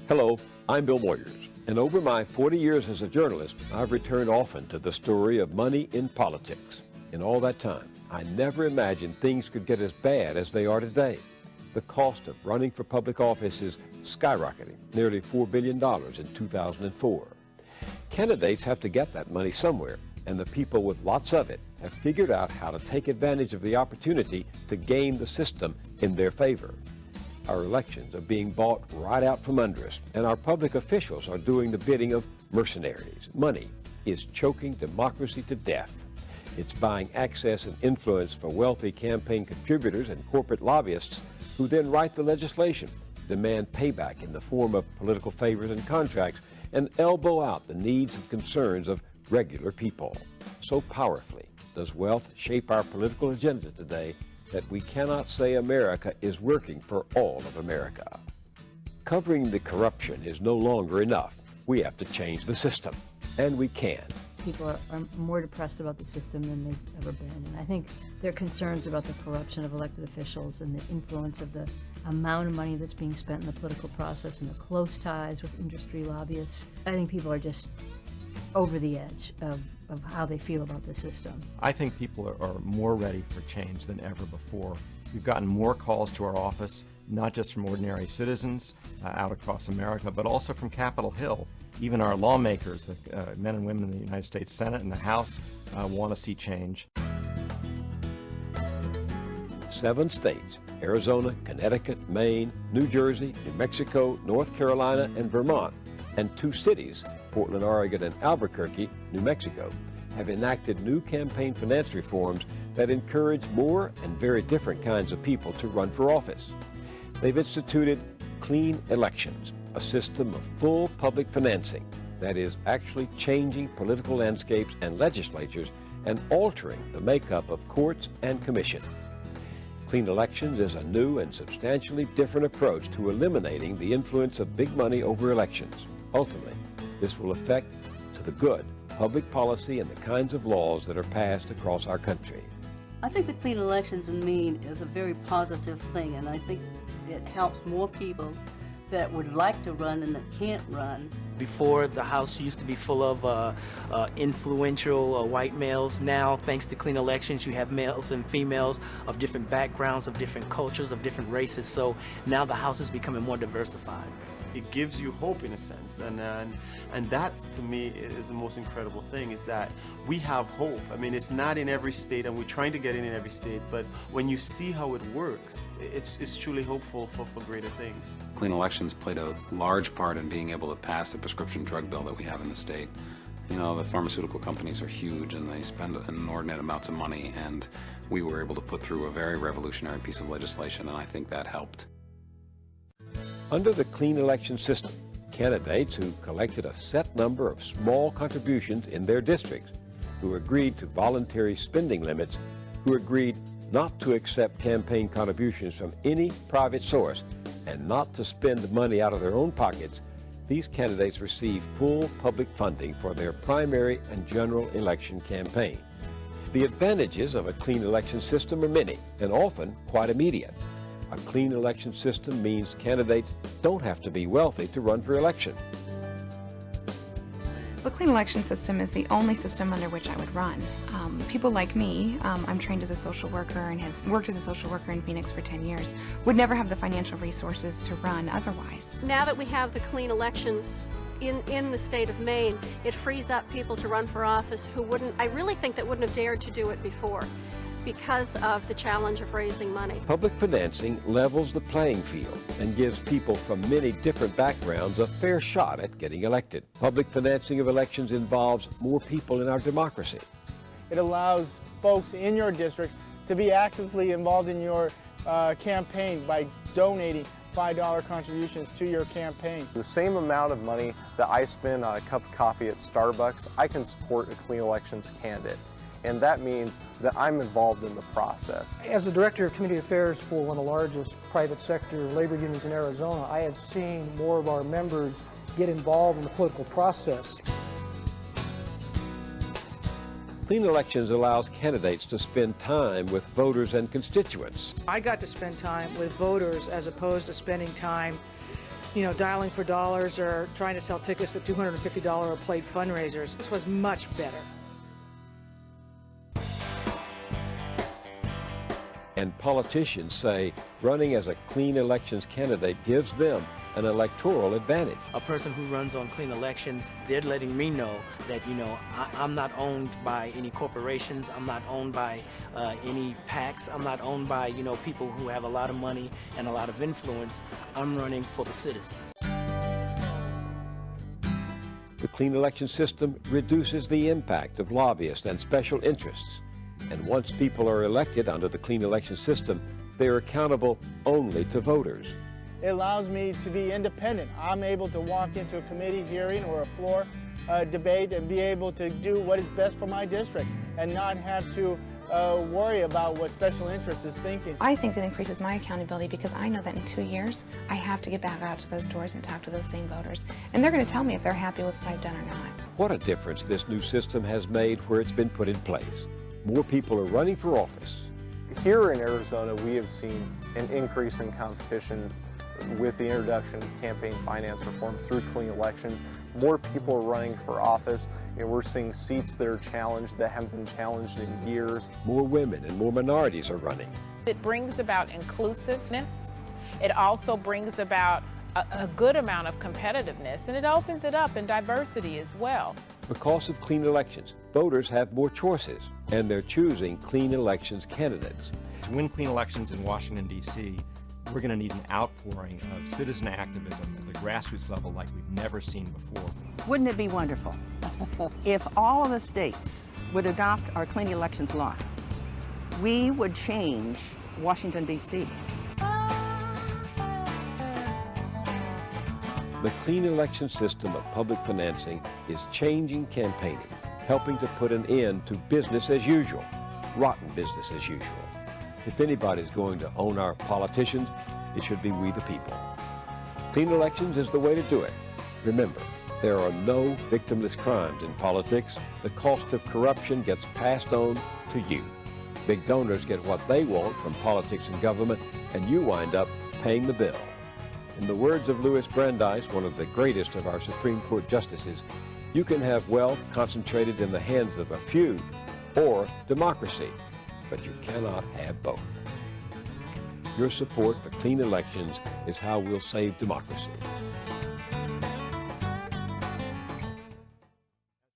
Hello, I'm Bill Moyers, and over my 40 years as a journalist, I've returned often to the story of money in politics. In all that time, I never imagined things could get as bad as they are today. The cost of running for public office is skyrocketing, nearly $4 billion in 2004. Candidates have to get that money somewhere, and the people with lots of it have figured out how to take advantage of the opportunity to game the system in their favor. Our elections are being bought right out from under us, and our public officials are doing the bidding of mercenaries. Money is choking democracy to death. It's buying access and influence for wealthy campaign contributors and corporate lobbyists who then write the legislation, demand payback in the form of political favors and contracts, and elbow out the needs and concerns of regular people. So powerfully does wealth shape our political agenda today that we cannot say America is working for all of America. Covering the corruption is no longer enough. We have to change the system, and we can. People are more depressed about the system than they've ever been, and I think their concerns about the corruption of elected officials and the influence of the amount of money that's being spent in the political process and the close ties with industry lobbyists. I think people are just over the edge of how they feel about the system. I think people are more ready for change than ever before. We've gotten more calls to our office, not just from ordinary citizens out across America, but also from Capitol Hill. Even our lawmakers, the men and women in the United States Senate and the House, want to see change. 7 states, Arizona, Connecticut, Maine, New Jersey, New Mexico, North Carolina, and Vermont, and 2 cities, Portland, Oregon, and Albuquerque, New Mexico, have enacted new campaign finance reforms that encourage more and very different kinds of people to run for office. They've instituted Clean Elections, a system of full public financing that is actually changing political landscapes and legislatures and altering the makeup of courts and commission. Clean Elections is a new and substantially different approach to eliminating the influence of big money over elections. Ultimately, this will affect to the good public policy and the kinds of laws that are passed across our country. I think the Clean Elections in Maine is a very positive thing, and I think it helps more people that would like to run and that can't run. Before, the House used to be full of influential white males. Now, thanks to Clean Elections, you have males and females of different backgrounds, of different cultures, of different races. So now the House is becoming more diversified. It gives you hope in a sense, and that's, to me, is the most incredible thing, is that we have hope. I mean, it's not in every state, and we're trying to get it in every state, but when you see how it works, it's truly hopeful for greater things. Clean Elections played a large part in being able to pass the prescription drug bill that we have in the state. You know, the pharmaceutical companies are huge, and they spend inordinate amounts of money, and we were able to put through a very revolutionary piece of legislation, and I think that helped. Under the Clean Election system, candidates who collected a set number of small contributions in their districts, who agreed to voluntary spending limits, who agreed not to accept campaign contributions from any private source, and not to spend money out of their own pockets, these candidates receive full public funding for their primary and general election campaign. The advantages of a clean election system are many, and often quite immediate. A clean election system means candidates don't have to be wealthy to run for election. The clean election system is the only system under which I would run. People like me, I'm trained as a social worker and have worked as a social worker in Phoenix for 10 years, would never have the financial resources to run otherwise. Now that we have the clean elections in the state of Maine, it frees up people to run for office who I really think that wouldn't have dared to do it before, because of the challenge of raising money. Public financing levels the playing field and gives people from many different backgrounds a fair shot at getting elected. Public financing of elections involves more people in our democracy. It allows folks in your district to be actively involved in your campaign by donating $5 contributions to your campaign. The same amount of money that I spend on a cup of coffee at Starbucks, I can support a Clean Elections candidate. And that means that I'm involved in the process. As the Director of Community Affairs for one of the largest private sector labor unions in Arizona, I have seen more of our members get involved in the political process. Clean Elections allows candidates to spend time with voters and constituents. I got to spend time with voters as opposed to spending time dialing for dollars or trying to sell tickets at $250 a plate fundraisers. This was much better. And politicians say running as a clean elections candidate gives them an electoral advantage. A person who runs on clean elections, they're letting me know that, I'm not owned by any corporations, I'm not owned by any PACs, I'm not owned by, people who have a lot of money and a lot of influence. I'm running for the citizens. The clean election system reduces the impact of lobbyists and special interests. And once people are elected under the clean election system, they are accountable only to voters. It allows me to be independent. I'm able to walk into a committee hearing or a floor debate and be able to do what is best for my district and not have to worry about what special interest is thinking. I think that increases my accountability because I know that in 2 years, I have to get back out to those doors and talk to those same voters. And they're going to tell me if they're happy with what I've done or not. What a difference this new system has made where it's been put in place. More people are running for office. Here in Arizona, we have seen an increase in competition with the introduction of campaign finance reform through clean elections. More people are running for office. We're seeing seats that are challenged that haven't been challenged in years. More women and more minorities are running. It brings about inclusiveness. It also brings about a good amount of competitiveness, and it opens it up in diversity as well. Because of clean elections, voters have more choices, and they're choosing clean elections candidates. To win clean elections in Washington, D.C., we're going to need an outpouring of citizen activism at the grassroots level like we've never seen before. Wouldn't it be wonderful if all of the states would adopt our clean elections law? We would change Washington, D.C. The clean election system of public financing is changing campaigning, helping to put an end to business as usual, rotten business as usual. If anybody's going to own our politicians, it should be we the people. Clean elections is the way to do it. Remember, there are no victimless crimes in politics. The cost of corruption gets passed on to you. Big donors get what they want from politics and government, and you wind up paying the bill. In the words of Louis Brandeis, one of the greatest of our Supreme Court justices, you can have wealth concentrated in the hands of a few or democracy, but you cannot have both. Your support for clean elections is how we'll save democracy.